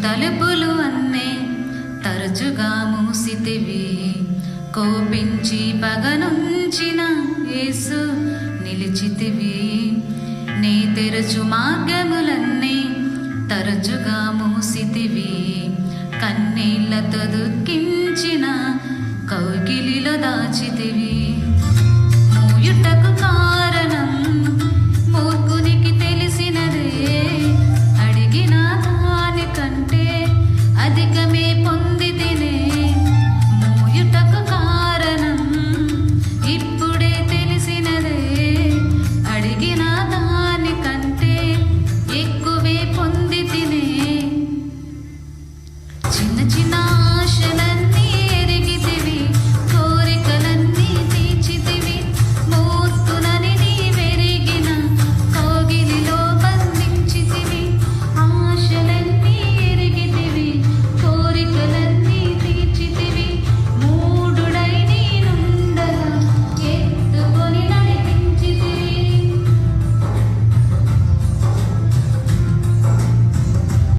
తలుపులు అన్నే తరచుగా మూసితివి. కోపించి పగనుంచిన యేసు నిలిచితివి. నీ తెరచు మార్గములన్నీ తరచుగా మూసితివి. కన్నీళ్లతో దుఃఖించిన కౌగిలిలో దాచితివి. మూయుటకు కారణం మూర్ఖునికి తెలిసినదే. అడిగిన దాని కంటే అధికమే